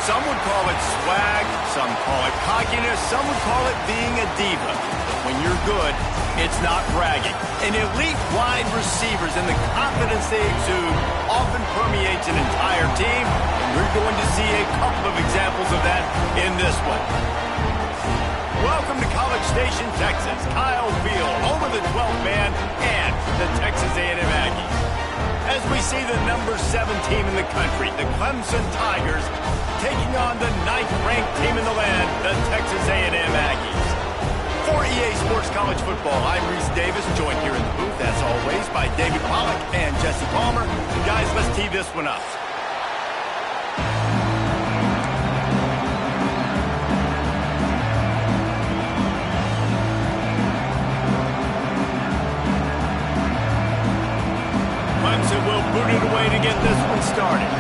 Some would call it swag, some call it cockiness, some would call it being a diva. When you're good, it's not bragging. And elite wide receivers and the confidence they exude often permeates an entire team, and we're going to see a couple of examples of that in this one. Welcome to College Station, Texas. Kyle Field, home of the 12th man and the Texas A&M Aggies. As we see the number 7 team in the country, the Clemson Tigers, taking on the 9th-ranked team in the land, the Texas A&M Aggies. For EA Sports College Football, I'm Reese Davis, joined here in the booth, as always, by David Pollack and Jesse Palmer. Guys, let's tee this one up. Clemson will boot it away to get this one started.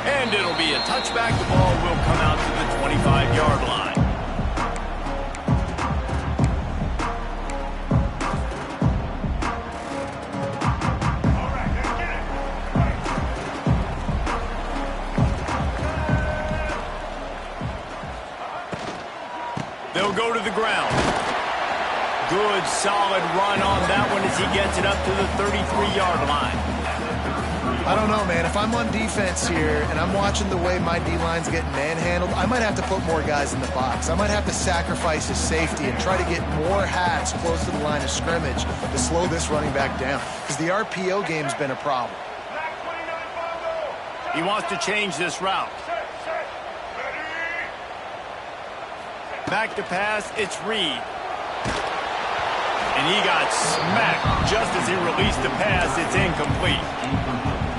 And it'll be a touchback. The ball will come out to the 25-yard line. They'll go to the ground. Good, solid run on that one as he gets it up to the 33-yard line. I don't know, man. If I'm on defense here and I'm watching the way my D-line's getting manhandled, I might have to put more guys in the box. I might have to sacrifice his safety and try to get more hats close to the line of scrimmage to slow this running back down, because the RPO game's been a problem. He wants to change this route. Back to pass, it's Reed. And he got smacked just as he released the pass. It's incomplete.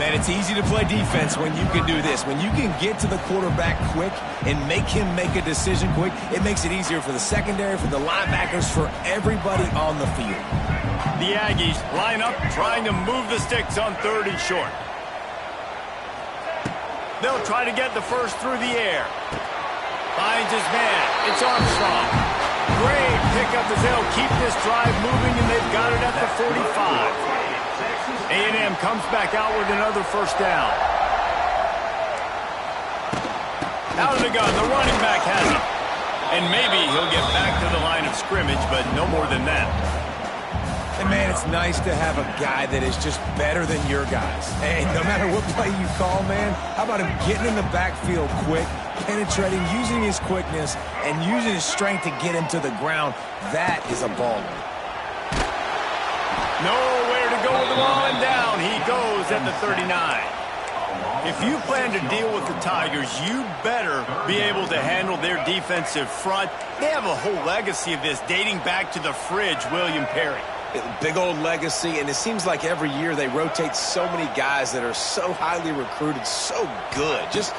Man, it's easy to play defense when you can do this. When you can get to the quarterback quick and make him make a decision quick, it makes it easier for the secondary, for the linebackers, for everybody on the field. The Aggies line up trying to move the sticks on 3rd and short. They'll try to get the first through the air. Finds his man. It's Armstrong. Great pickup as they'll keep this drive moving, and they've got it at the 45. A&M comes back out with another first down. Out of the gun, the running back has it. And maybe he'll get back to the line of scrimmage, but no more than that. And, man, it's nice to have a guy that is just better than your guys. Hey, no matter what play you call, man, how about him getting in the backfield quick, penetrating, using his quickness, and using his strength to get him to the ground? That is a baller. Nowhere to go with the ball, and down he goes at the 39. If you plan to deal with the Tigers, you better be able to handle their defensive front. They have a whole legacy of this dating back to the fridge, William Perry. Big old legacy, and it seems like every year they rotate so many guys that are so highly recruited, so good. Just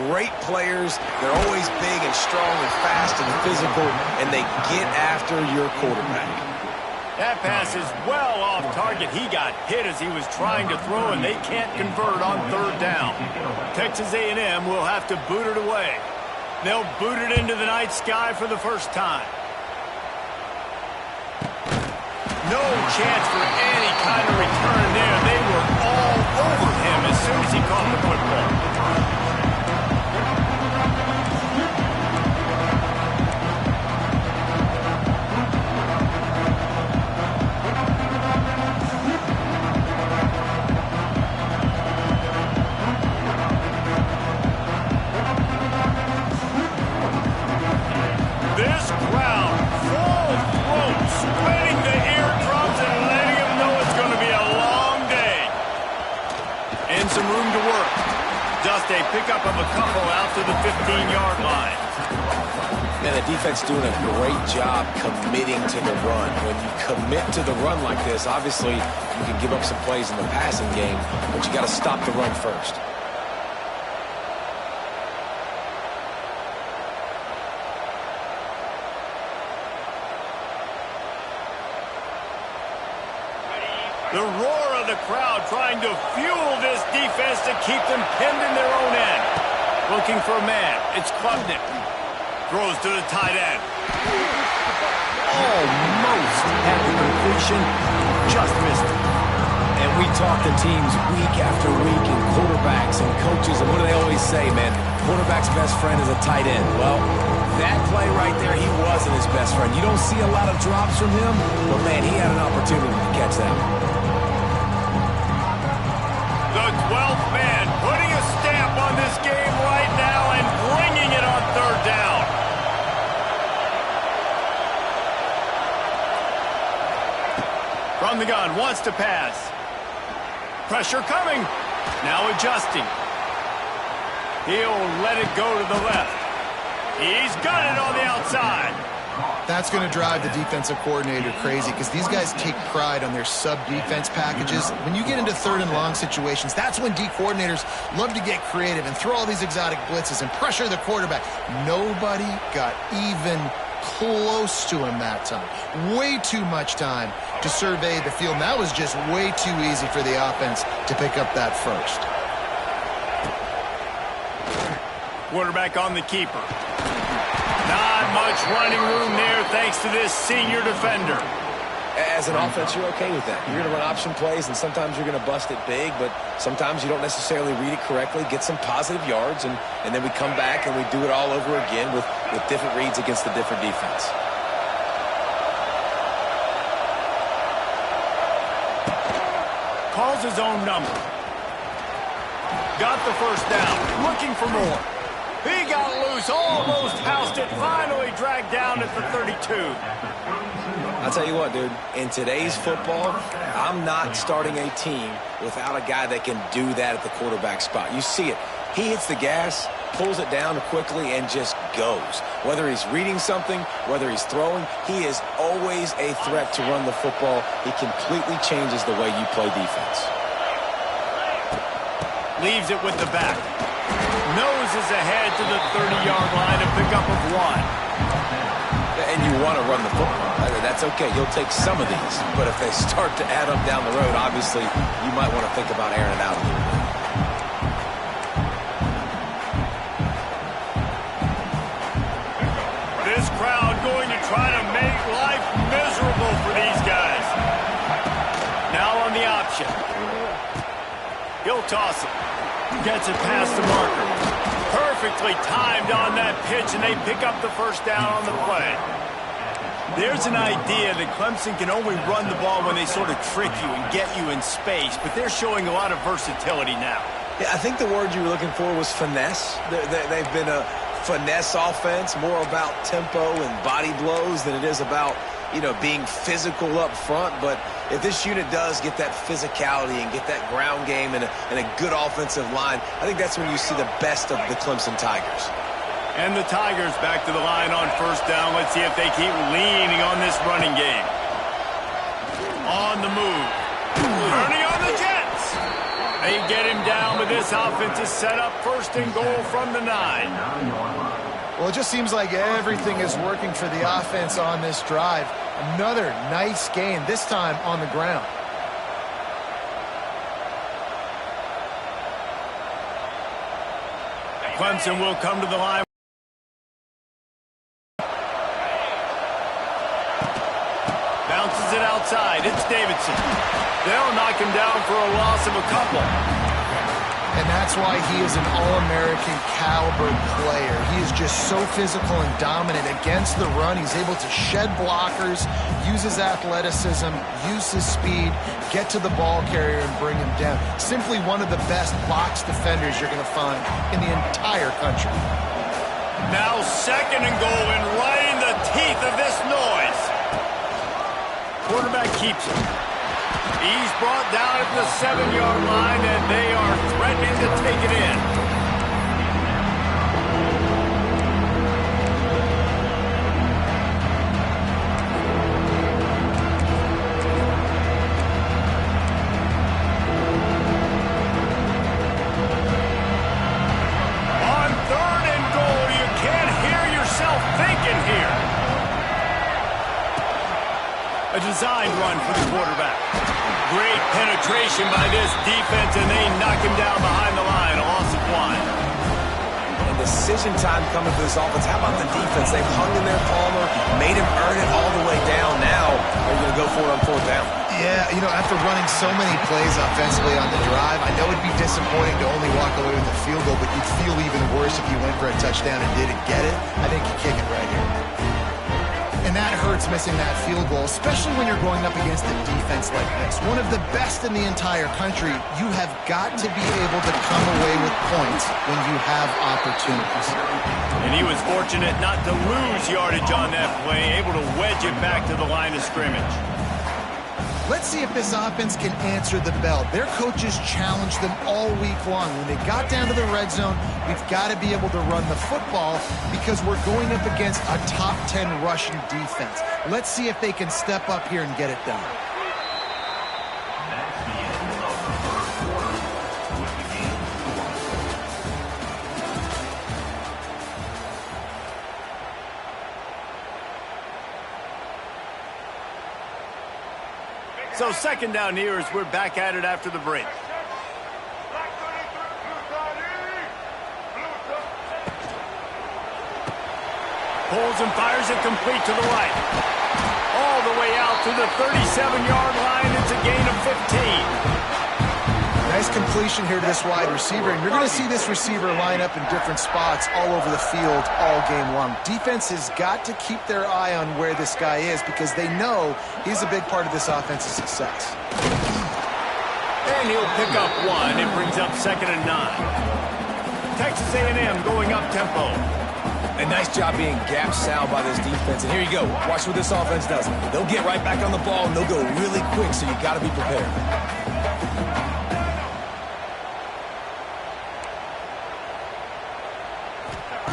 great players. They're always big and strong and fast and physical, and they get after your quarterback. That pass is well off target. He got hit as he was trying to throw, and they can't convert on 3rd down. Texas A&M will have to boot it away. They'll boot it into the night sky for the first time. No chance for any kind of return there. They were all over him as soon as he caught the football. This crowd, full throat, spreading the eardrums and letting him know it's going to be a long day. And some room to work. Just a pickup of a couple out to the 15-yard line. Man, the defense doing a great job committing to the run. When you commit to the run like this, obviously you can give up some plays in the passing game, but you got to stop the run first. The roar of the crowd trying to fuel this defense to keep them pinned in their own end. Looking for a man. It's Klubnik. Throws to the tight end. Almost had the completion. just missed it. And we talk to teams week after week and quarterbacks and coaches, and what do they always say, man? Quarterback's best friend is a tight end. Well, that play right there, he wasn't his best friend. You don't see a lot of drops from him, but, man, he had an opportunity to catch that. The 12th man putting a stamp on this game right now and bringing it on third down. From the gun, wants to pass. Pressure coming. Now adjusting. He'll let it go to the left. He's got it on the outside. That's going to drive the defensive coordinator crazy because these guys take pride on their sub-defense packages. When you get into third and long situations, that's when D coordinators love to get creative and throw all these exotic blitzes and pressure the quarterback. Nobody got even close to him that time. Way too much time to survey the field. And that was just way too easy for the offense to pick up that first. Quarterback on the keeper. Not much running room there thanks to this senior defender. As an offense, you're okay with that. You're going to run option plays, and sometimes you're going to bust it big, but sometimes you don't necessarily read it correctly, get some positive yards, and then we come back and we do it all over again with different reads against the different defense. Calls his own number. Got the first down. Looking for more. He got loose, almost housed it, finally dragged down at the 32. I'll tell you what, dude, in today's football, I'm not starting a team without a guy that can do that at the quarterback spot. You see it. He hits the gas, pulls it down quickly, and just goes. Whether he's reading something, whether he's throwing, he is always a threat to run the football. He completely changes the way you play defense. Leaves it with the back. Noses ahead to the 30-yard line, a pickup of 1. And you want to run the football. That's okay. You'll take some of these. But if they start to add up down the road, obviously, you might want to think about airing it out a little bit. This crowd going to try to make life miserable for these guys. Now on the option. He'll toss it. Gets it past the marker. Perfectly timed on that pitch, and they pick up the first down on the play. There's an idea that Clemson can only run the ball when they sort of trick you and get you in space, but they're showing a lot of versatility now. Yeah, I think the word you were looking for was finesse. They've been a finesse offense, more about tempo and body blows than it is about, being physical up front. But if this unit does get that physicality and get that ground game and a good offensive line, I think that's when you see the best of the Clemson Tigers. And the Tigers back to the line on first down. Let's see if they keep leaning on this running game. On the move. Turning on the Jets. They get him down, but this offense is set up first and goal from the 9. Well, it just seems like everything is working for the offense on this drive. Another nice game, this time on the ground. Clemson will come to the line. Bounces it outside. It's Davidson. They'll knock him down for a loss of a couple. And that's why he is an All-American caliber player. He is just so physical and dominant against the run. He's able to shed blockers, use his athleticism, use his speed, get to the ball carrier and bring him down. Simply one of the best box defenders you're going to find in the entire country. Now second and goal, and right in the teeth of this noise. Quarterback keeps it. He's brought down at the 7-yard line, and they are threatening to take it in. On third and goal, you can't hear yourself thinking here. A designed run for the quarterback. Great penetration by this defense, and they knock him down behind the line. A loss of 1. And decision time coming for this offense. How about the defense? They've hung in there, Palmer, made him earn it all the way down. Now they're going to go for it on fourth down. Yeah, You know, after running so many plays offensively on the drive, I know it'd be disappointing to only walk away with a field goal, but you'd feel even worse if you went for a touchdown and didn't get it. I think you kick it right here. And that hurts, missing that field goal, especially when you're going up against a defense like this. One of the best in the entire country. You have got to be able to come away with points when you have opportunities. And he was fortunate not to lose yardage on that play, able to wedge it back to the line of scrimmage. Let's see if this offense can answer the bell. Their coaches challenged them all week long. When they got down to the red zone, we've got to be able to run the football because we're going up against a top 10 rushing defense. Let's see if they can step up here and get it done. So second down here as we're back at it after the break. Pulls and fires it complete to the right. All the way out to the 37-yard line. It's a gain of 15. Nice completion here to this wide receiver, and you're going to see this receiver line up in different spots all over the field all game long. Defense has got to keep their eye on where this guy is because they know he's a big part of this offense's success. And he'll pick up one. It brings up 2nd and 9. Texas A&M going up tempo. A nice job being gap sound by this defense. And here you go. Watch what this offense does. They'll get right back on the ball, and they'll go really quick, so you got to be prepared.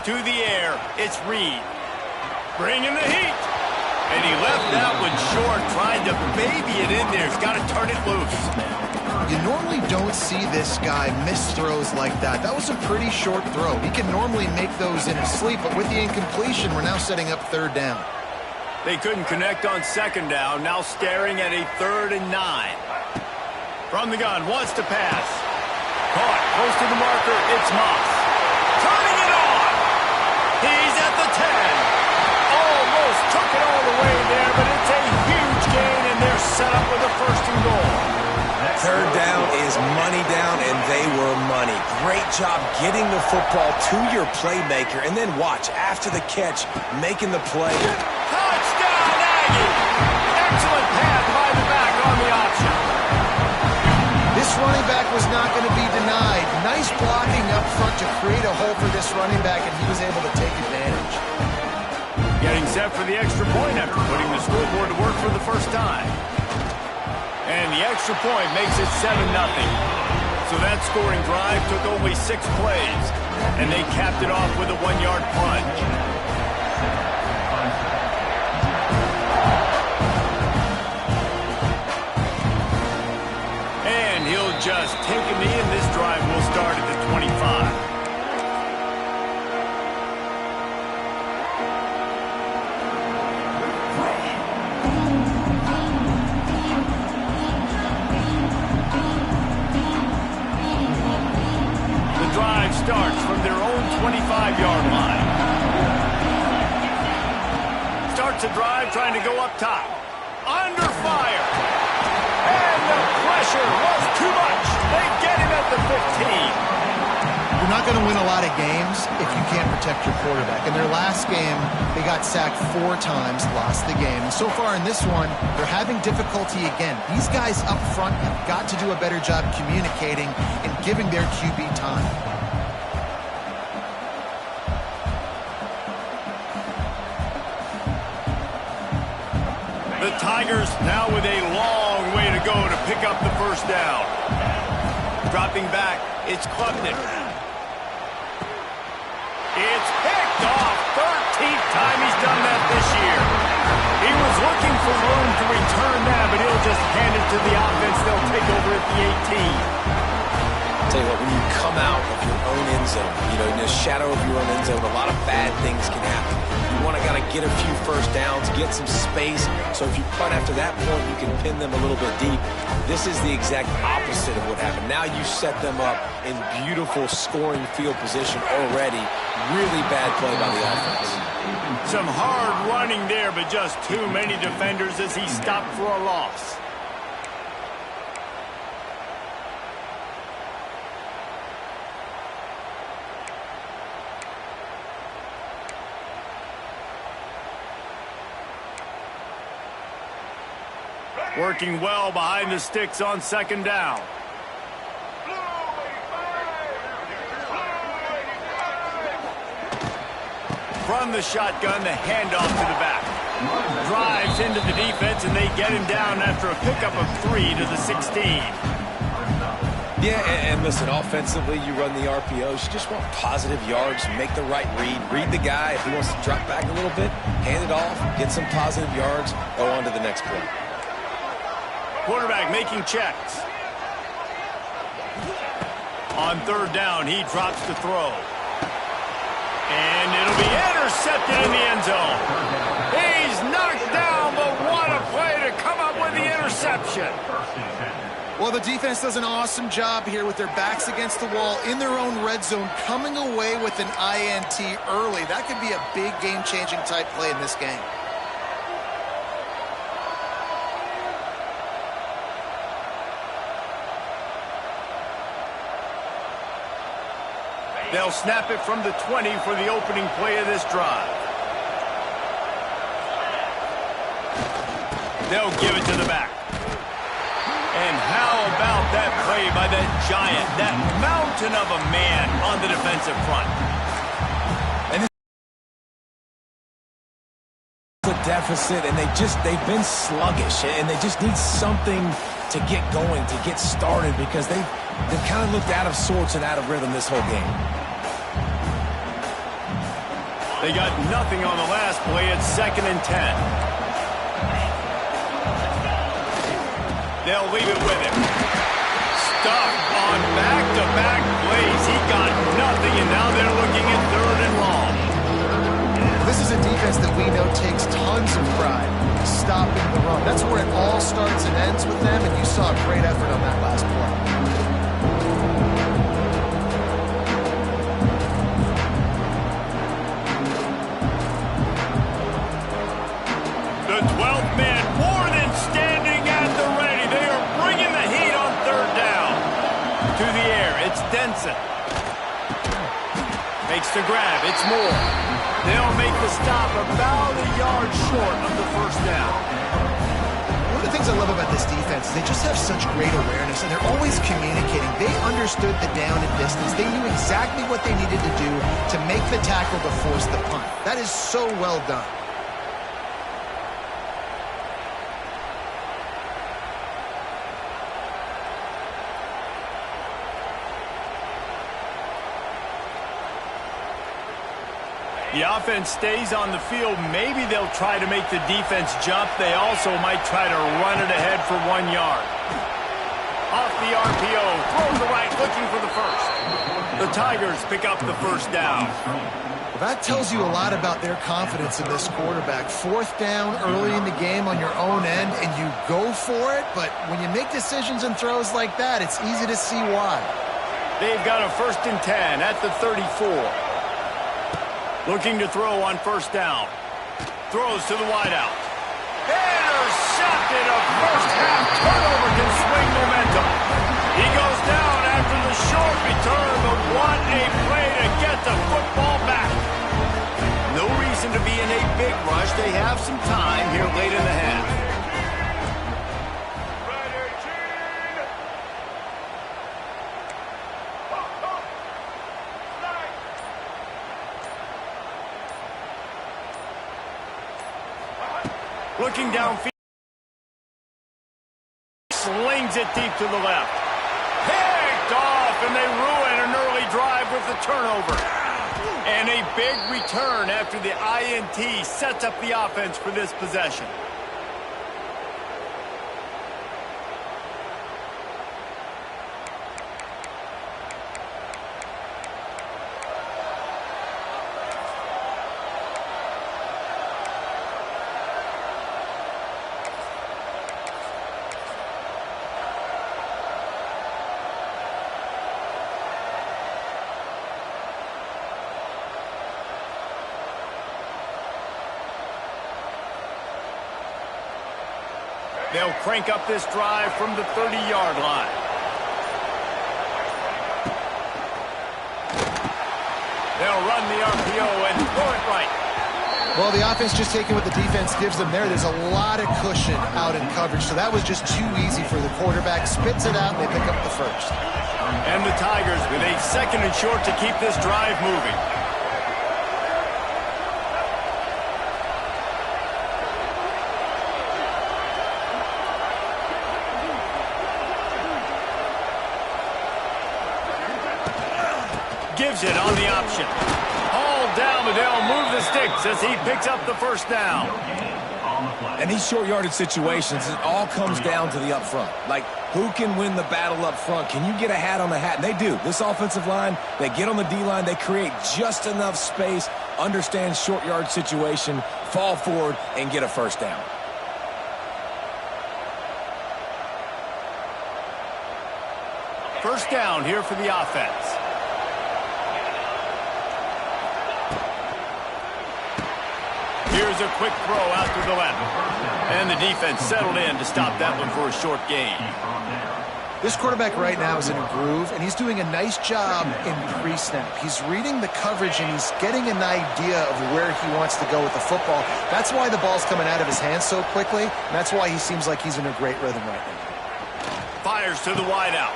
To the air, it's Reed. Bringing the heat. And he left that one short, tried to baby it in there. He's got to turn it loose. You normally don't see this guy miss throws like that. That was a pretty short throw. He can normally make those in his sleep, but with the incompletion, we're now setting up 3rd down. They couldn't connect on 2nd down, now staring at a 3rd and 9. From the gun, wants to pass. Caught, close to the marker, it's Moss. Turning it on! He's at the 10. Almost took it all the way there, but it's a huge gain, and they're set up with a 1st and goal. 3rd down is money down, and they were money. Great job getting the football to your playmaker, and then watch, after the catch, making the play. Touchdown, Aggie! Excellent pass by the back on the option. This running back was not going to be denied. Nice blocking up front to create a hole for this running back, and he was able to take advantage. Getting set for the extra point after putting the scoreboard to work for the first time. And the extra point makes it 7-0. So that scoring drive took only 6 plays, and they capped it off with a 1-yard plunge. And he'll just take a knee, and this drive will start at the 25. Starts from their own 25-yard line. Starts a drive trying to go up top. Under fire. And the pressure was too much. They get him at the 15. You're not going to win a lot of games if you can't protect your quarterback. In their last game, they got sacked 4 times, lost the game. And so far in this one, they're having difficulty again. These guys up front have got to do a better job communicating and giving their QB time. The Tigers now with a long way to go to pick up the 1st down. Dropping back, it's Klubnik. It's picked off. 13th time he's done that this year. He was looking for room to return that, but he'll just hand it to the offense. They'll take over at the 18. Tell you what, when you come out of your own end zone, in the shadow of your own end zone, a lot of bad things can happen. You want to get a few 1st downs, get some space, so if you punt after that point, you can pin them a little bit deep. This is the exact opposite of what happened. Now you set them up in beautiful scoring field position already. Really bad play by the offense. Some hard running there, but just too many defenders as he stopped for a loss. Working well behind the sticks on second down. From the shotgun, the handoff to the back. Drives into the defense, and they get him down after a pickup of 3 to the 16. Yeah, and listen, offensively, you run the RPOs. You just want positive yards, make the right read the guy. If he wants to drop back a little bit, hand it off, get some positive yards, go on to the next play. Quarterback making checks. On third down, he drops to throw. And it'll be intercepted in the end zone. He's knocked down, but what a play to come up with the interception. Well, the defense does an awesome job here with their backs against the wall in their own red zone, coming away with an INT early. That could be a big game-changing type play in this game. They'll snap it from the 20 for the opening play of this drive. They'll give it to the back. And how about that play by that giant, that mountain of a man on the defensive front? And it's a deficit, and they've been sluggish, and they just need something to get going, to get started, because they've kind of looked out of sorts and out of rhythm this whole game. They got nothing on the last play. It's 2nd and 10. They'll leave it with him. Stuck on back-to-back plays. He got nothing, and now they're looking at 3rd and long. This is a defense that we know takes tons of pride stopping the run. That's where it all starts and ends with them, and you saw a great effort on that last play. The 12th man more than standing at the ready. They are bringing the heat on 3rd down. To the air, it's Denson. Makes the grab, it's Moore. They'll make the stop about a yard short of the 1st down. One of the things I love about this defense is they just have such great awareness, and they're always communicating. They understood the down and distance. They knew exactly what they needed to do to make the tackle to force the punt. That is so well done. The offense stays on the field. Maybe they'll try to make the defense jump. They also might try to run it ahead for 1 yard. Off the RPO, throw to the right, looking for the 1st. The Tigers pick up the 1st down. Well, that tells you a lot about their confidence in this quarterback. 4th down early in the game on your own end, and you go for it, but when you make decisions and throws like that, it's easy to see why. They've got a 1st and 10 at the 34. Looking to throw on 1st down. Throws to the wideout. Intercepted. A first-half turnover can swing momentum. He goes down after the short return, but what a play to get the football back. No reason to be in a big rush. They have some time here late in the half. Looking downfield, slings it deep to the left. Picked off, and they ruin an early drive with the turnover. And a big return after the INT sets up the offense for this possession. They'll crank up this drive from the 30-yard line. They'll run the RPO and throw it right. Well, the offense just taking what the defense gives them there. There's a lot of cushion out in coverage, so that was just too easy for the quarterback. Spits it out, and they pick up the first. And the Tigers with a 2nd and short to keep this drive moving. Gives it on the option. Hauled down, but they'll move the sticks as he picks up the first down. And these short yardage situations, it all comes down to the up front. Like, who can win the battle up front? Can you get a hat on the hat? And they do. This offensive line, they get on the D-line, they create just enough space, understand short yard situation, fall forward, and get a first down. First down here for the offense. Here's a quick throw out to the left. And the defense settled in to stop that one for a short gain. This quarterback right now is in a groove, and he's doing a nice job in pre-snap. He's reading the coverage, and he's getting an idea of where he wants to go with the football. That's why the ball's coming out of his hands so quickly, and that's why he seems like he's in a great rhythm right now. Fires to the wideout.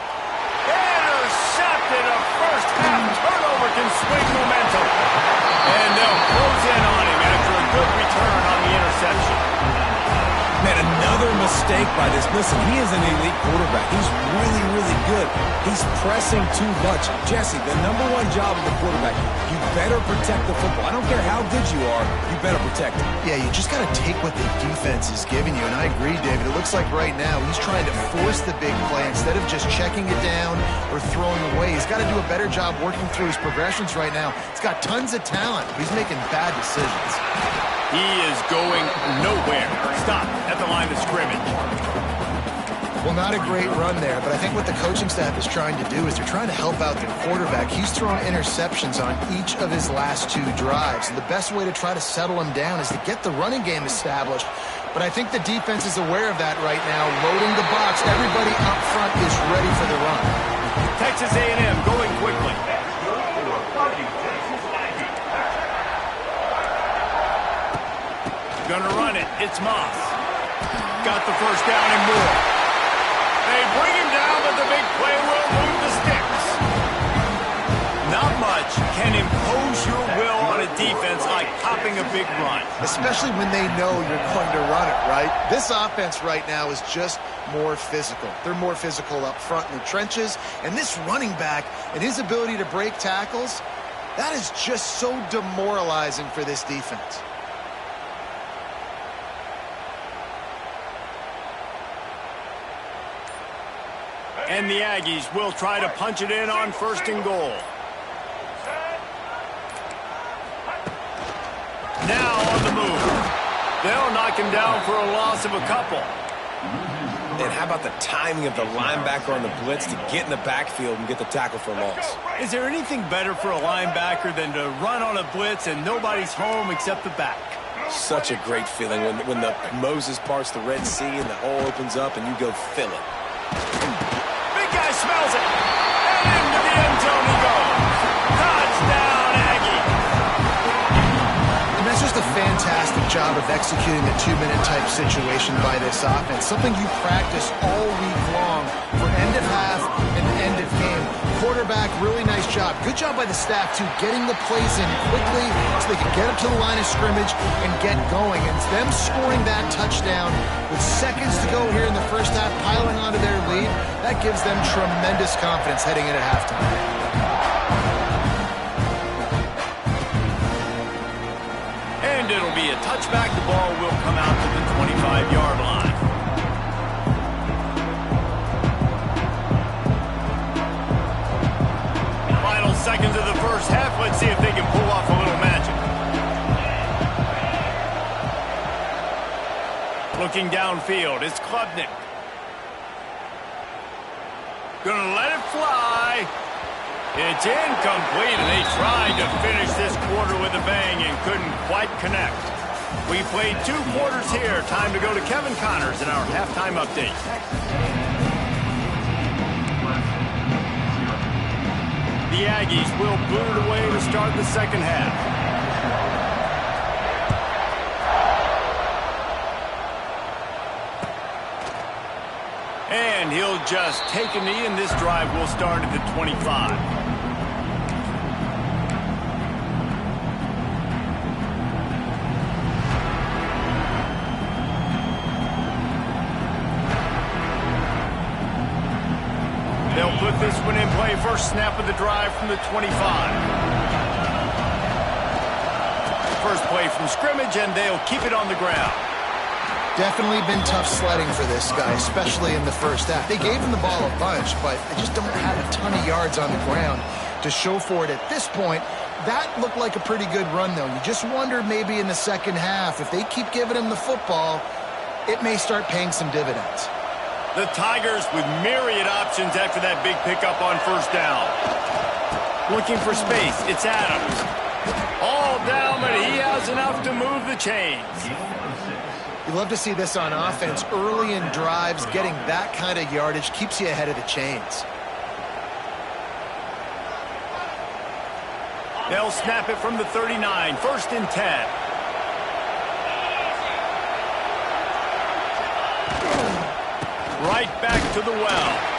Intercepted. A first half turnover can swing momentum. And they'll close in on him after a good return on the interception. Man, another mistake by this. Listen, he is an elite quarterback. He's really, really good. He's pressing too much. Jesse, the #1 job of the quarterback, you better protect the football. I don't care how good you are, you better protect it. Yeah, you just got to take what the defense is giving you, and I agree, David. It looks like right now he's trying to force the big play instead of just checking it down or throwing away. He's got to do a better job working through his progressions right now. He's got tons of talent. He's making bad decisions. He is going nowhere. Stop at the line of scrimmage. Well, not a great run there, but I think what the coaching staff is trying to do is they're trying to help out their quarterback. He's thrown interceptions on each of his last 2 drives, and the best way to try to settle him down is to get the running game established. But I think the defense is aware of that right now, loading the box. Everybody up front is ready for the run. Texas A&M going quickly. Gonna run it. It's Moss. Got the first down and more. They bring him down, but the big play will move the sticks. Not much can impose your will on a defense like popping a big run. Especially when they know you're going to run it, right? This offense right now is just more physical. They're more physical up front in the trenches. And this running back and his ability to break tackles, that is just so demoralizing for this defense. And the Aggies will try to punch it in on 1st and goal. Now on the move. They'll knock him down for a loss of a couple. And how about the timing of the linebacker on the blitz to get in the backfield and get the tackle for a loss? Is there anything better for a linebacker than to run on a blitz and nobody's home except the back? Such a great feeling when the Moses parts the Red Sea and the hole opens up and you go fill it. Guy smells it, and into the end zone he goes. Touchdown, Aggie. And that's just a fantastic job of executing the 2-minute type situation by this offense. Something you practice all week long for end of half and end of game. Quarterback, really nice job. Good job by the staff, too, getting the plays in quickly so they can get up to the line of scrimmage and get going. And it's them scoring that touchdown with seconds to go here in the first half, piling onto their lead. That gives them tremendous confidence heading into halftime. And it'll be a touchback. The ball will come out to the 25-yard line. Final seconds of the first half. Let's see if they can pull off a little magic. Looking downfield, it's Klubnik. Gonna let it fly. It's incomplete, and they tried to finish this quarter with a bang and couldn't quite connect. We played 2 quarters here. Time to go to Kevin Connors in our halftime update. The Aggies will boot it away to start the second half. And he'll just take a knee, and this drive will start at the 25. They'll put this one in play. First snap of the drive from the 25. First play from scrimmage, and they'll keep it on the ground. Definitely been tough sledding for this guy, especially in the first half. They gave him the ball a bunch, but they just don't have a ton of yards on the ground to show for it at this point. That looked like a pretty good run, though. You just wonder maybe in the second half, if they keep giving him the football, it may start paying some dividends. The Tigers with myriad options after that big pickup on first down. Looking for space, it's Adams. All down, but he has enough to move the chains. You love to see this on offense. Early in drives, getting that kind of yardage keeps you ahead of the chains. They'll snap it from the 39, first and 10. Right back to the well.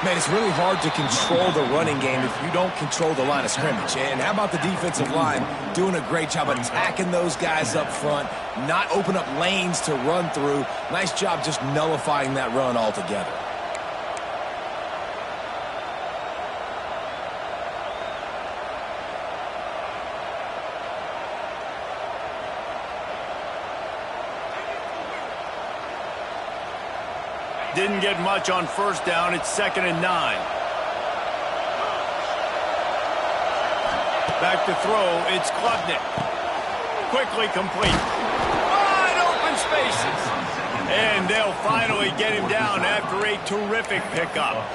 Man, it's really hard to control the running game if you don't control the line of scrimmage. And how about the defensive line doing a great job attacking those guys up front, not open up lanes to run through. Nice job just nullifying that run altogether. Didn't get much on first down. It's 2nd and 9. Back to throw. It's Klubnik. Quickly complete. Wide open spaces. And they'll finally get him down after a terrific pickup.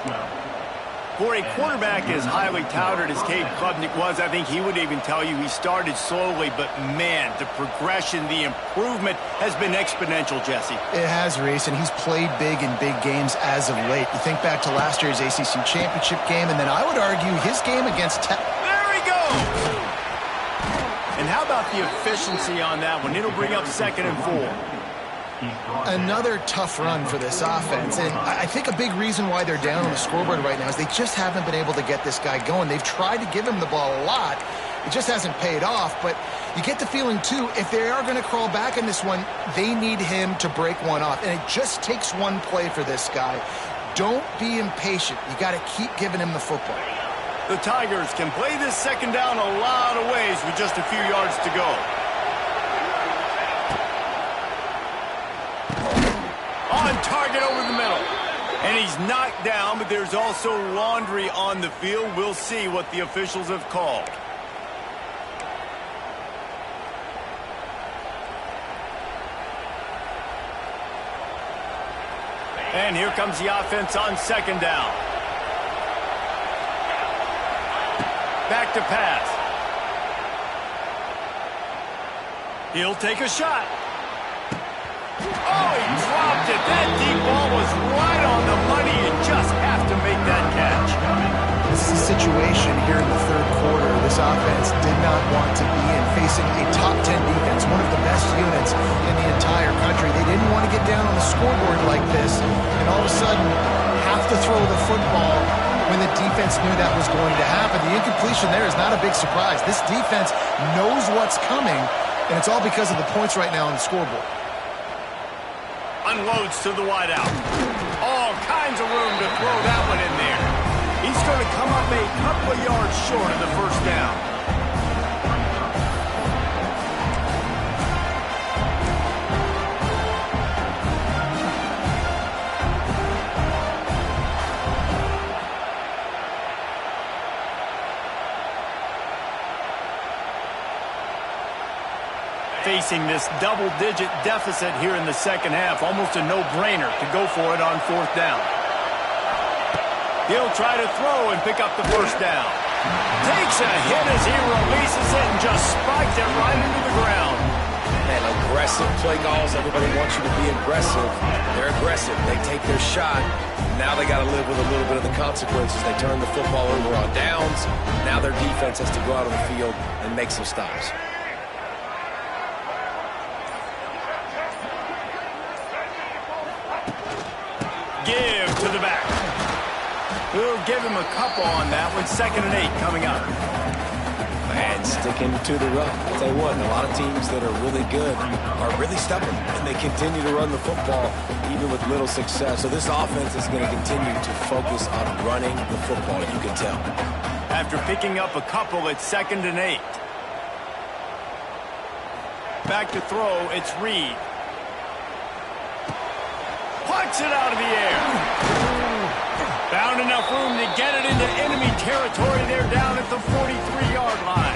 For a quarterback as highly touted as Cade Klubnik was, I think he would even tell you he started slowly, but man, the progression, the improvement has been exponential, Jesse. It has, Reese, and he's played big in big games as of late. You think back to last year's ACC championship game, and then I would argue his game against Tech. There he goes! And how about the efficiency on that one? It'll bring up 2nd and 4. Another tough run for this offense, and I think a big reason why they're down on the scoreboard right now is they just haven't been able to get this guy going. They've tried to give him the ball a lot. It just hasn't paid off, but you get the feeling, too, if they are going to crawl back in this one, they need him to break one off, and it just takes one play for this guy. Don't be impatient. You got to keep giving him the football. The Tigers can play this second down a lot of ways with just a few yards to go. On target over the middle. And he's knocked down, but there's also laundry on the field. We'll see what the officials have called. And here comes the offense on second down. Back to pass. He'll take a shot. Oh, he dropped it. That deep ball was right on the money. You just have to make that catch. This is a situation here in the third quarter this offense did not want to be in, facing a top 10 defense, one of the best units in the entire country. They didn't want to get down on the scoreboard like this, and all of a sudden have to throw the football when the defense knew that was going to happen. The incompletion there is not a big surprise. This defense knows what's coming, and it's all because of the points right now on the scoreboard. Unloads to the wideout. All kinds of room to throw that one in there. He's going to come up a couple of yards short of the first down. Facing this double-digit deficit here in the second half, almost a no-brainer to go for it on fourth down. He'll try to throw and pick up the first down. Takes a hit as he releases it and just spiked it right into the ground. Man, aggressive play calls. Everybody wants you to be aggressive. They're aggressive. They take their shot. Now they got to live with a little bit of the consequences. They turn the football over on downs. Now their defense has to go out on the field and make some stops. Give to to the back. We'll give him a couple on that one. 2nd and 8 coming up. And sticking to the run. I'll tell you what, a lot of teams that are really good are really stubborn, and they continue to run the football even with little success. So this offense is going to continue to focus on running the football, you can tell. After picking up a couple, it's 2nd and 8. Back to throw, it's Reed. Plucks it out of the air. Found enough room to get it into enemy territory. They're down at the 43-yard line.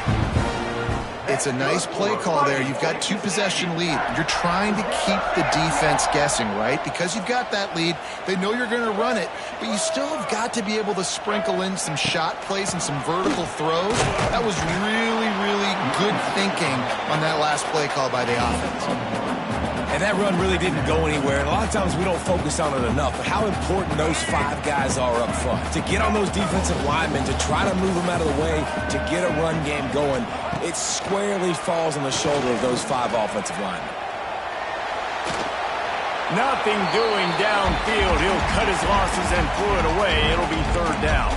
It's a nice play call there. You've got 2-possession lead. You're trying to keep the defense guessing, right? Because you've got that lead, they know you're going to run it, but you still have got to be able to sprinkle in some shot plays and some vertical throws. That was really, really good thinking on that last play call by the offense. And that run really didn't go anywhere. And a lot of times we don't focus on it enough. But how important those 5 guys are up front. To get on those defensive linemen, to try to move them out of the way, to get a run game going, it squarely falls on the shoulder of those 5 offensive linemen. Nothing doing downfield. He'll cut his losses and throw it away. It'll be 3rd down.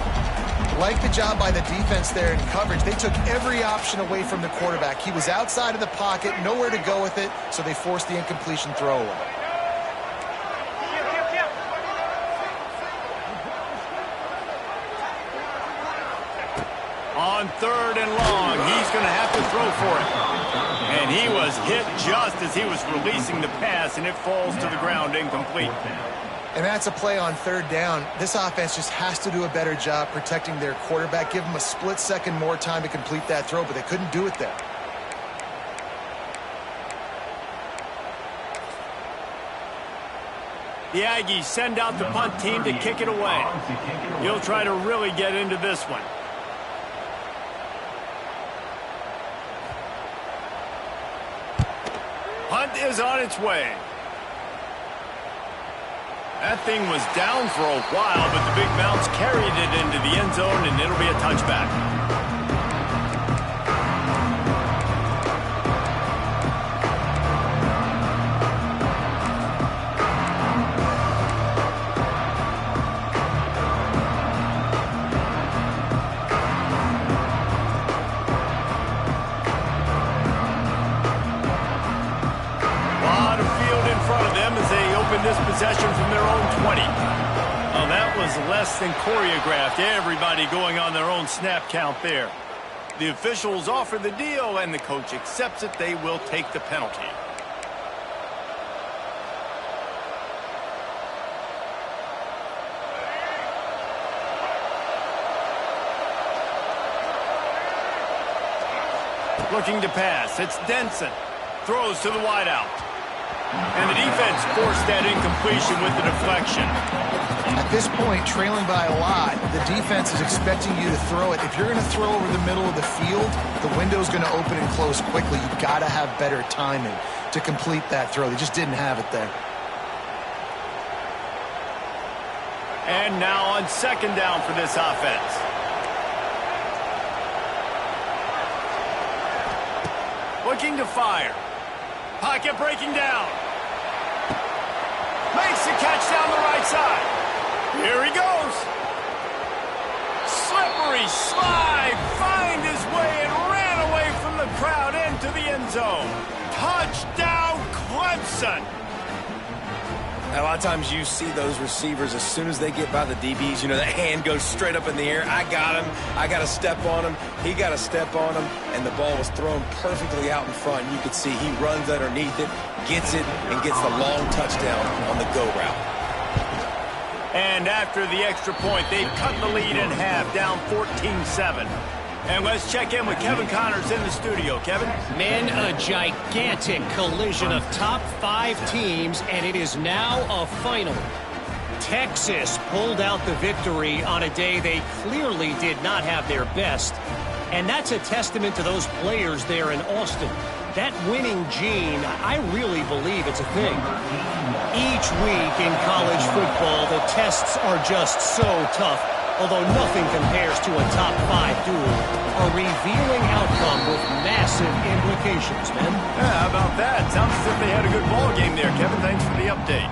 Like the job by the defense there in coverage. They took every option away from the quarterback. He was outside of the pocket, nowhere to go with it, so they forced the incompletion throwaway. On 3rd and long, he's going to have to throw for it. And he was hit just as he was releasing the pass, and it falls to the ground incomplete. And that's a play on 3rd down. This offense just has to do a better job protecting their quarterback. Give them a split second more time to complete that throw, but they couldn't do it there. The Aggies send out the punt team to kick it away. He'll try to really get into this one. Punt is on its way. That thing was down for a while, but the big bounce carried it into the end zone, and it'll be a touchback. This possession from their own 20. Oh, that was less than choreographed. Everybody going on their own snap count there. The officials offer the deal, and the coach accepts it. They will take the penalty. Looking to pass. It's Denson. Throws to the wideout. And the defense forced that incompletion with the deflection. At this point, trailing by a lot, the defense is expecting you to throw it. If you're going to throw over the middle of the field, the window's going to open and close quickly. You've got to have better timing to complete that throw. They just didn't have it there. And now on 2nd down for this offense. Looking to fire. Pocket breaking down. Makes the catch down the right side. Here he goes. Slippery slide. Find his way and ran away from the crowd into the end zone. Touchdown, Clemson. A lot of times you see those receivers, as soon as they get by the DBs, you know, that hand goes straight up in the air. I got him. I got to step on him. He got to step on him. And the ball was thrown perfectly out in front. You could see he runs underneath it, gets it, and gets the long touchdown on the go route. And after the extra point, they've cut the lead in half, down 14-7. And let's check in with Kevin Connors in the studio. Kevin? Men, a gigantic collision of top 5 teams, and it is now a final. Texas pulled out the victory on a day they clearly did not have their best. And that's a testament to those players there in Austin. That winning gene, I really believe it's a thing. Each week in college football, the tests are just so tough. Although nothing compares to a top 5 duel, a revealing outcome with massive implications, man. Yeah, how about that? Sounds as if they had a good ball game there. Kevin, thanks for the update.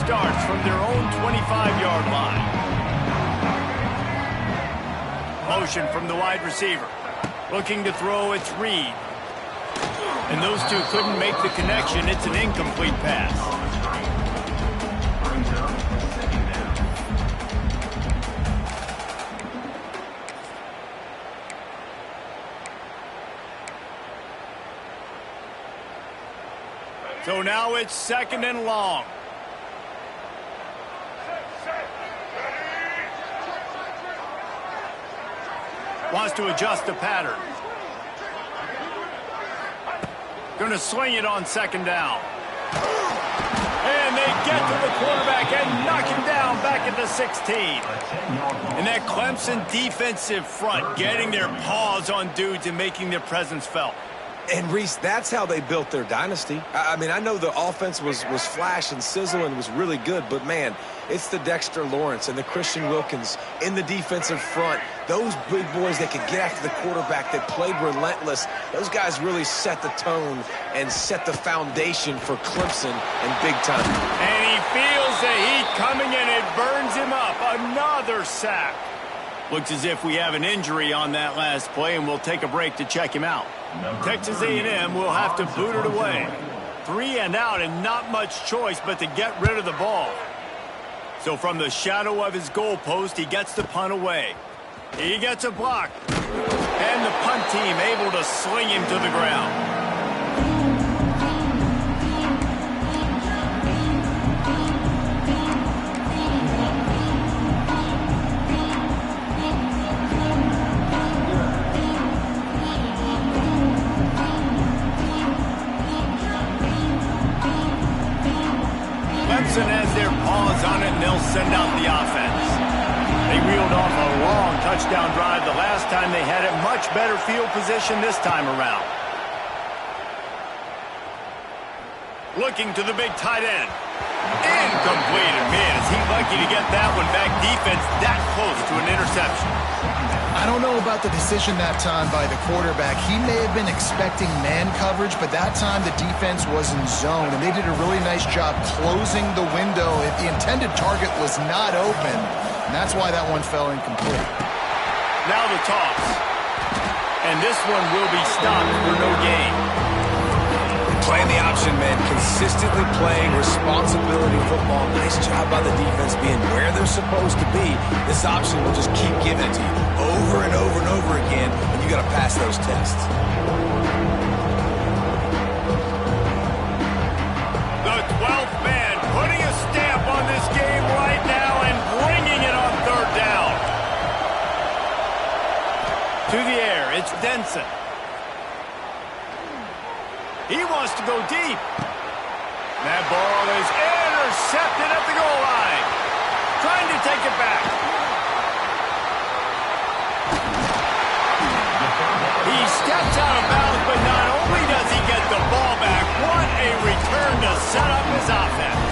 starts from their own 25-yard line. Motion from the wide receiver. Looking to throw, it's Reed. And those two couldn't make the connection. It's an incomplete pass. So now it's 2nd and long. Wants to adjust the pattern. Going to sling it on 2nd down. And they get to the quarterback and knock him down back at the 16. And that Clemson defensive front getting their paws on dudes and making their presence felt. And, Reese, that's how they built their dynasty. I mean, I know the offense was flash and sizzle and was really good, but, man, it's the Dexter Lawrence and the Christian Wilkins in the defensive front. Those big boys that could get after the quarterback, that played relentless, those guys really set the tone and set the foundation for Clemson and big time. And he feels the heat coming and it burns him up. Another sack. Looks as if we have an injury on that last play, and we'll take a break to check him out. Texas A&M will have to boot it away. 3 and out and not much choice but to get rid of the ball. So from the shadow of his goalpost, he gets the punt away. He gets a block. And the punt team able to sling him to the ground. Clemson has their paws on it, and they'll send out the offense. They reeled off a long touchdown drive the last time they had it. Much better field position this time around. Looking to the big tight end. Incomplete. And man, is he lucky to get that one back. Defense that close to an interception. I don't know about the decision that time by the quarterback. He may have been expecting man coverage, but that time the defense was in zone, and they did a really nice job closing the window. If the intended target was not open, and that's why that one fell incomplete. Now the toss. And this one will be stopped for no gain. Playing the option, man. Consistently playing responsibility football. Nice job by the defense being where they're supposed to be. This option will just keep giving it to you over and over and over again, and you got to pass those tests. The 12th man putting a stamp on this game right now and bringing it on 3rd down. To the air, it's Denson. He wants to go deep. That ball is intercepted at the goal line. Trying to take it back. He steps out of bounds, but not only does he get the ball back, what a return to set up his offense.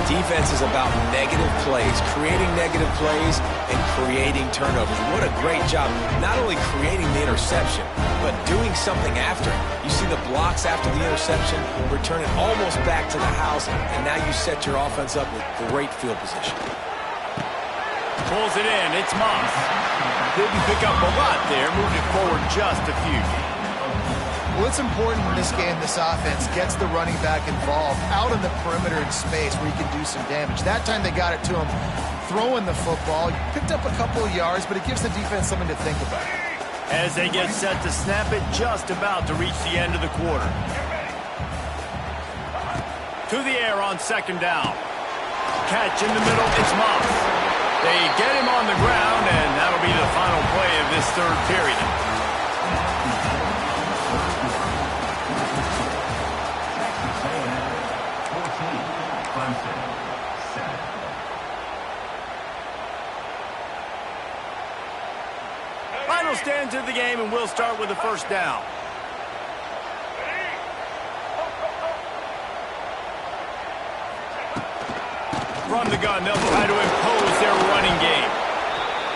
Defense is about negative plays, creating negative plays and creating turnovers. What a great job, not only creating the interception, but doing something after. You see the blocks after the interception, return it almost back to the house, and now you set your offense up with great field position. Pulls it in, it's Moss. Didn't pick up a lot there, moved it forward just a few. Well, it's important in this game, this offense gets the running back involved out in the perimeter in space where he can do some damage. That time they got it to him throwing the football. He picked up a couple of yards, but it gives the defense something to think about. As they get set to snap it, just about to reach the end of the quarter. To the air on 2nd down. Catch in the middle, it's Moss. They get him on the ground, and that'll be the final play of this 3rd period. Final stands of the game, and we'll start with the 1st down. From the gun, they'll try to impose their running game.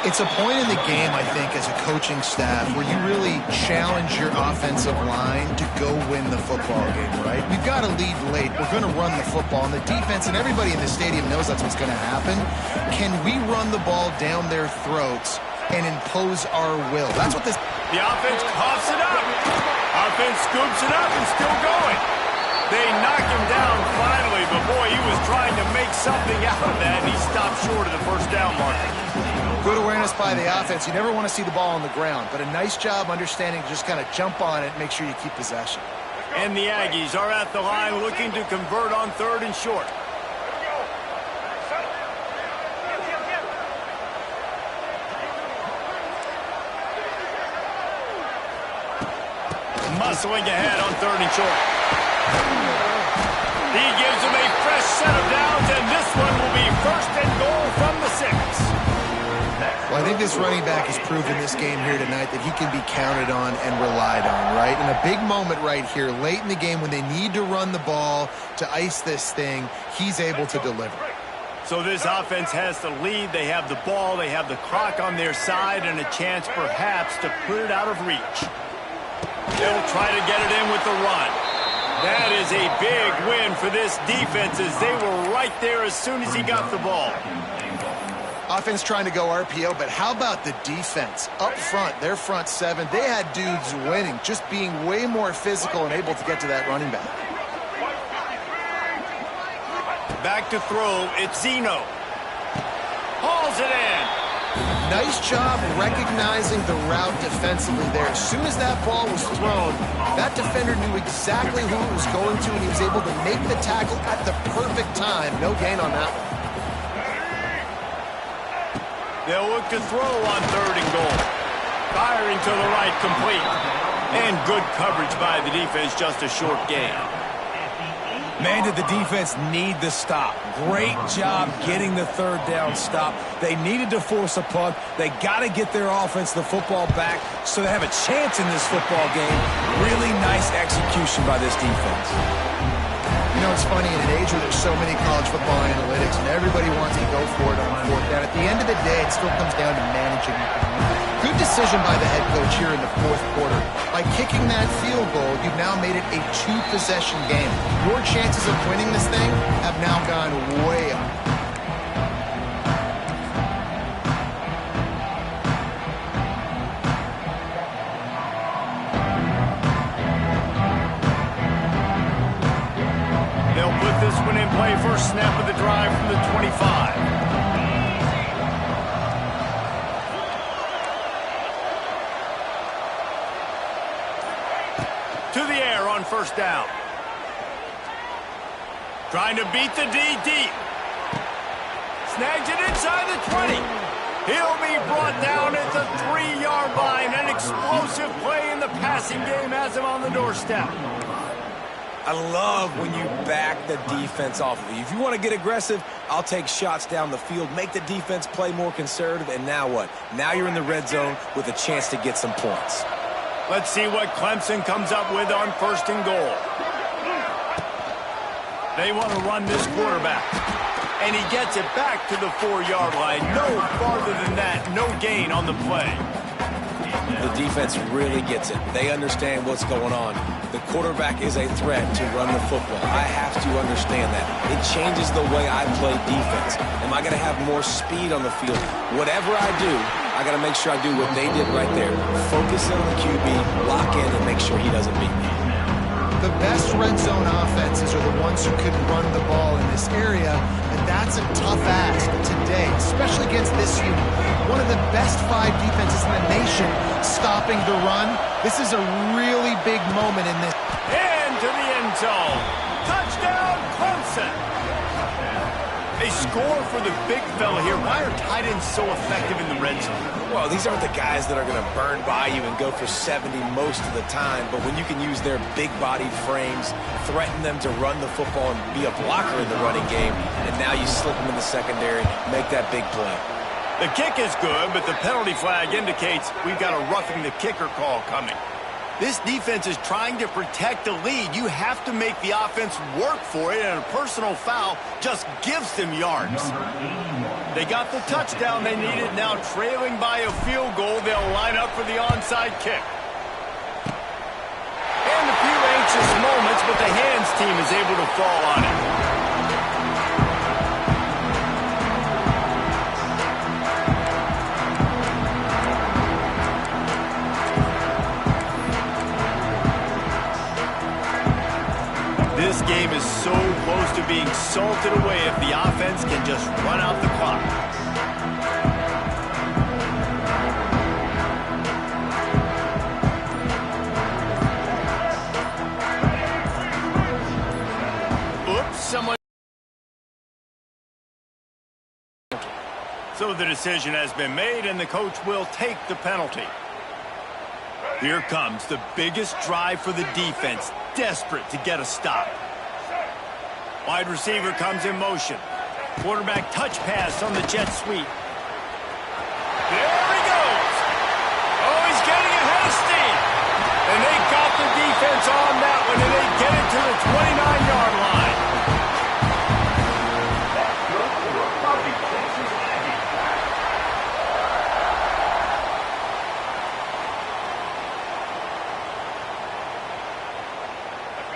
It's a point in the game, I think, as a coaching staff where you really challenge your offensive line to go win the football game, right? We've got to lead late. We're going to run the football. And the defense and everybody in the stadium knows that's what's going to happen. Can we run the ball down their throats and impose our will? That's what this... The offense coughs it up. Offense scoops it up and still going. They knock him down finally, but boy, he was trying to make something out of that, and he stopped short of the first down marker. Good awareness by the offense. You never want to see the ball on the ground, but a nice job understanding to just kind of jump on it and make sure you keep possession. And the Aggies are at the line looking to convert on 3rd and short. Muscling ahead on 3rd and short. He gives them a fresh set of downs, and this one will be 1st and goal from the 6. Well, I think this running back has proven this game here tonight that he can be counted on and relied on, right? In a big moment right here, late in the game when they need to run the ball to ice this thing, he's able to deliver. So this offense has the lead. They have the ball. They have the clock on their side and a chance perhaps to put it out of reach. They'll try to get it in with the run. That is a big win for this defense as they were right there as soon as he got the ball. Offense trying to go RPO, but how about the defense? Up front, their front 7, they had dudes winning, just being way more physical and able to get to that running back. Back to throw, it's Zeno. Hauls it in. Nice job recognizing the route defensively there. As soon as that ball was thrown, that defender knew exactly who it was going to, and he was able to make the tackle at the perfect time. No gain on that one. They'll look to throw on 3rd and goal. Firing to the right, complete. And good coverage by the defense, just a short gain. Man, did the defense need the stop. Great job getting the 3rd down stop. They needed to force a punt. They got to get their offense the football back so they have a chance in this football game. Really nice execution by this defense. You know, it's funny, in an age where there's so many college football analytics and everybody wants to go for it on 4th down, at the end of the day, it still comes down to managing the game. Good decision by the head coach here in the 4th quarter. By kicking that field goal, you've now made it a 2-possession game. Your chances of winning this thing have now gone way up. This one in play, first snap of the drive from the 25. To the air on 1st down. Trying to beat the D deep. Snags it inside the 20. He'll be brought down at the 3-yard line. An explosive play in the passing game has him on the doorstep. I love when you back the defense off of you. If you want to get aggressive, I'll take shots down the field, make the defense play more conservative, and now what? Now you're in the red zone with a chance to get some points. Let's see what Clemson comes up with on 1st and goal. They want to run this quarterback. And he gets it back to the 4-yard line. No farther than that, no gain on the play. The defense really gets it. They understand what's going on. The quarterback is a threat to run the football. I have to understand that. It changes the way I play defense. Am I going to have more speed on the field? Whatever I do, I got to make sure I do what they did right there. Focus in on the QB, lock in, and make sure he doesn't beat me. The best red zone offenses are the ones who can run the ball in this area, and that's a tough ask today, especially against this unit. One of the best 5 defenses in the nation stopping the run. This is a really big moment in this. Into the end zone. Touchdown, Clemson. A score for the big fella here. Why are tight ends so effective in the red zone? Well, these aren't the guys that are going to burn by you and go for 70 most of the time, but when you can use their big-bodied frames, threaten them to run the football and be a blocker in the running game, and now you slip them in the secondary, make that big play. The kick is good, but the penalty flag indicates we've got a roughing the kicker call coming. This defense is trying to protect the lead. You have to make the offense work for it, and a personal foul just gives them yards. They got the touchdown they needed. Now trailing by a field goal, they'll line up for the onside kick. And a few anxious moments, but the hands team is able to fall on it. This game is so close to being salted away if the offense can just run out the clock. Oops, someone. So the decision has been made, and the coach will take the penalty. Here comes the biggest drive for the defense, desperate to get a stop. Wide receiver comes in motion. Quarterback touch pass on the jet sweep. There he goes. Oh, he's getting ahead of steam. And they got the defense on that one, and they get it to the 29-yard line.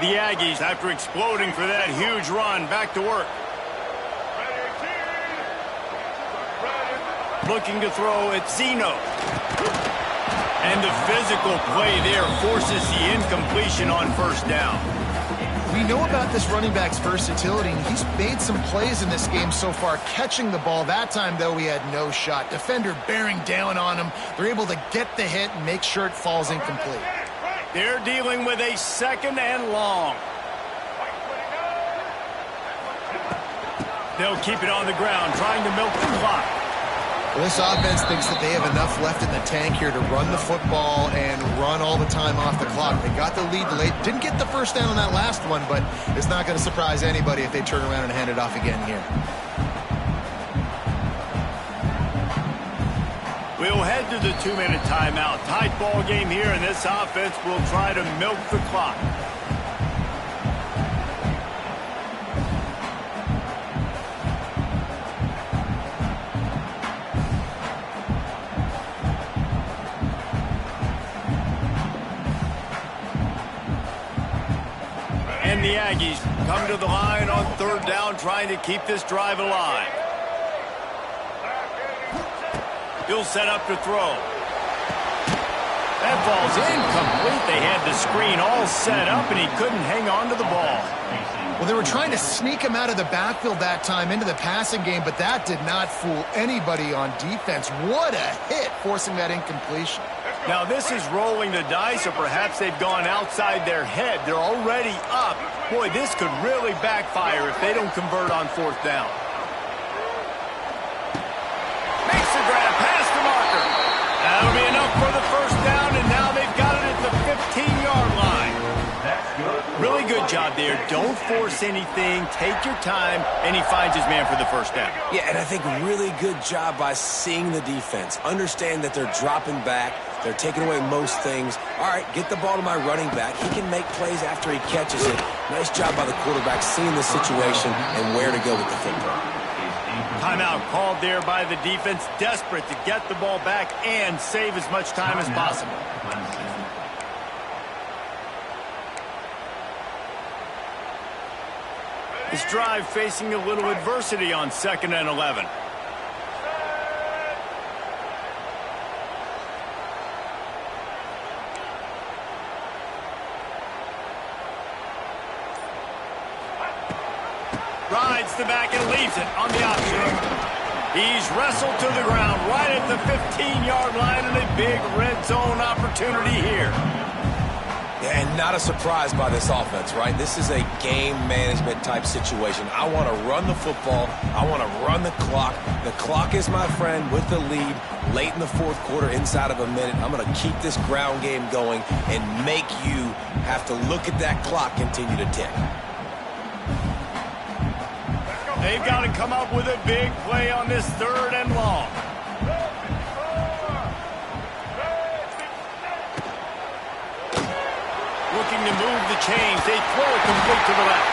The Aggies, after exploding for that huge run, back to work. Looking to throw at Zeno. And the physical play there forces the incompletion on first down. We know about this running back's versatility, and he's made some plays in this game so far, catching the ball. That time, though, he had no shot. Defender bearing down on him. They're able to get the hit and make sure it falls incomplete. They're dealing with a second and long. They'll keep it on the ground, trying to milk the clock. Well, this offense thinks that they have enough left in the tank here to run the football and run all the time off the clock. They got the lead late. Didn't get the first down on that last one, but it's not going to surprise anybody if they turn around and hand it off again here. We'll head to the 2-minute timeout. Tight ball game here, and this offense will try to milk the clock. And the Aggies come to the line on third down, trying to keep this drive alive. He'll set up to throw. That ball's incomplete. They had the screen all set up, and he couldn't hang on to the ball. Well, they were trying to sneak him out of the backfield that time into the passing game, but that did not fool anybody on defense. What a hit, forcing that incompletion. Now, this is rolling the dice, or perhaps they've gone outside their head. They're already up. Boy, this could really backfire if they don't convert on fourth down. Makes the grab past the marker. That'll be enough for the first down, and now they've got it at the 15-yard line. Really good job there. Don't force anything. Take your time, and he finds his man for the first down. Yeah, and I think really good job by seeing the defense. Understand that they're dropping back. They're taking away most things. All right, get the ball to my running back. He can make plays after he catches it. Nice job by the quarterback seeing the situation and where to go with the football. Timeout called there by the defense, desperate to get the ball back and save as much time as possible. This drive facing a little adversity on 2nd and 11. Rides the back and leaves it on the option. He's wrestled to the ground right at the 15-yard line, and a big red zone opportunity here. Yeah, and not a surprise by this offense, right? This is a game management type situation. I want to run the football. I want to run the clock. The clock is my friend with the lead late in the fourth quarter, inside of a minute. I'm going to keep this ground game going and make you have to look at that clock continue to tick. They've got to come up with a big play on this 3rd and long. looking to move the chains. They throw it complete to the left.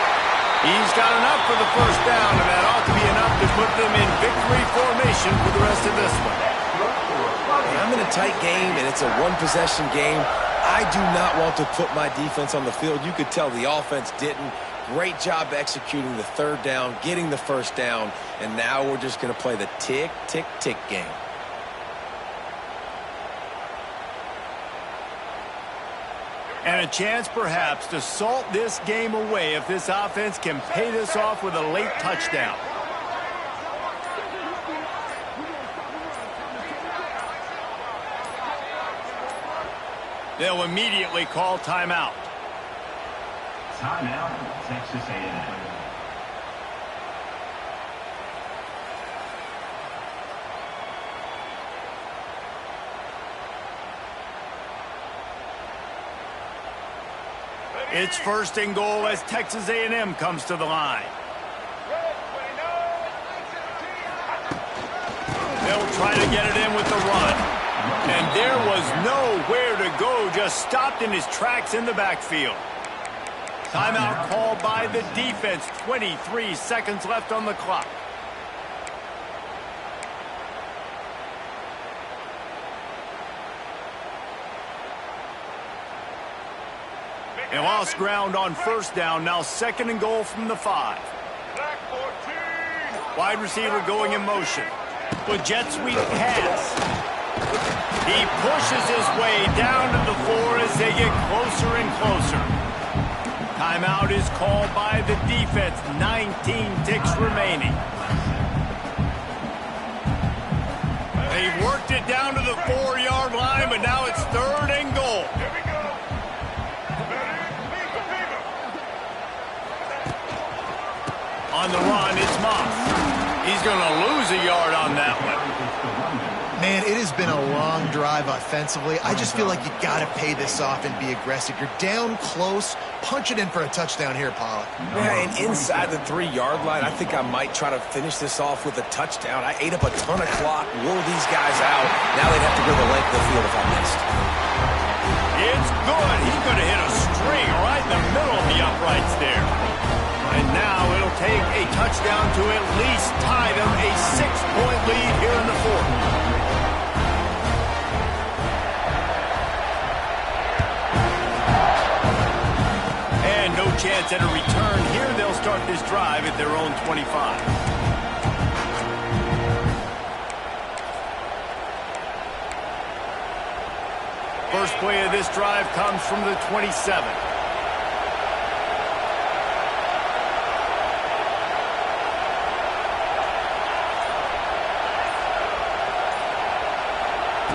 He's got enough for the first down, and that ought to be enough to put them in victory formation for the rest of this one. I'm in a tight game, and it's a one-possession game. I do not want to put my defense on the field. You could tell the offense didn't. Great job executing the third down, getting the first down, and now we're just going to play the tick, tick, tick game. And a chance, perhaps, to salt this game away if this offense can pay this off with a late touchdown. They'll immediately call timeout. Timeout, Texas A&M. It's first and goal as Texas A&M comes to the line. They'll try to get it in with the run. And there was nowhere to go, just stopped in his tracks in the backfield. Timeout called by the defense. 23 seconds left on the clock. They lost ground on first down. Now second and goal from the 5. Wide receiver going in motion. With jet sweep pass. He pushes his way down to the 4 as they get closer and closer. Timeout is called by the defense. 19 ticks remaining. They worked it down to the 4-yard line, but now it's third and goal. On the run, it's Moss. He's going to lose a yard on that one. Man, it has been a long drive offensively. I just feel like you got to pay this off and be aggressive. You're down close. Punch it in for a touchdown here, Pollock. Yeah, and inside the 3-yard line, I think I might try to finish this off with a touchdown. I ate up a ton of clock, wore these guys out. Now they'd have to go the length of the field if I missed. It's good. He's going to hit a string right in the middle of the uprights there. And now it'll take a touchdown to at least tie them a 6-point lead here in the 4th. And no chance at a return here. They'll start this drive at their own 25. First play of this drive comes from the 27.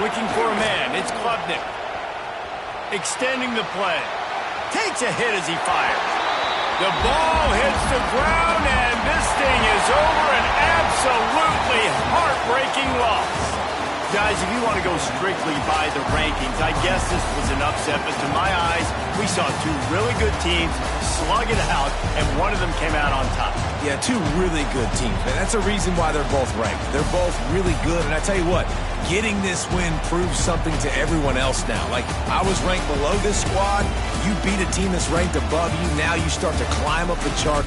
Looking for a man, it's Klubnik. Extending the play. Takes a hit as he fires. The ball hits the ground, and this thing is over. An absolutely heartbreaking loss. Guys, if you want to go strictly by the rankings, I guess this was an upset, but to my eyes, we saw two really good teams slug it out, and one of them came out on top. Yeah, two really good teams, man. That's a reason why they're both ranked. They're both really good, and I tell you what, getting this win proves something to everyone else now. Like, I was ranked below this squad. You beat a team that's ranked above you. Now you start to climb up the chart.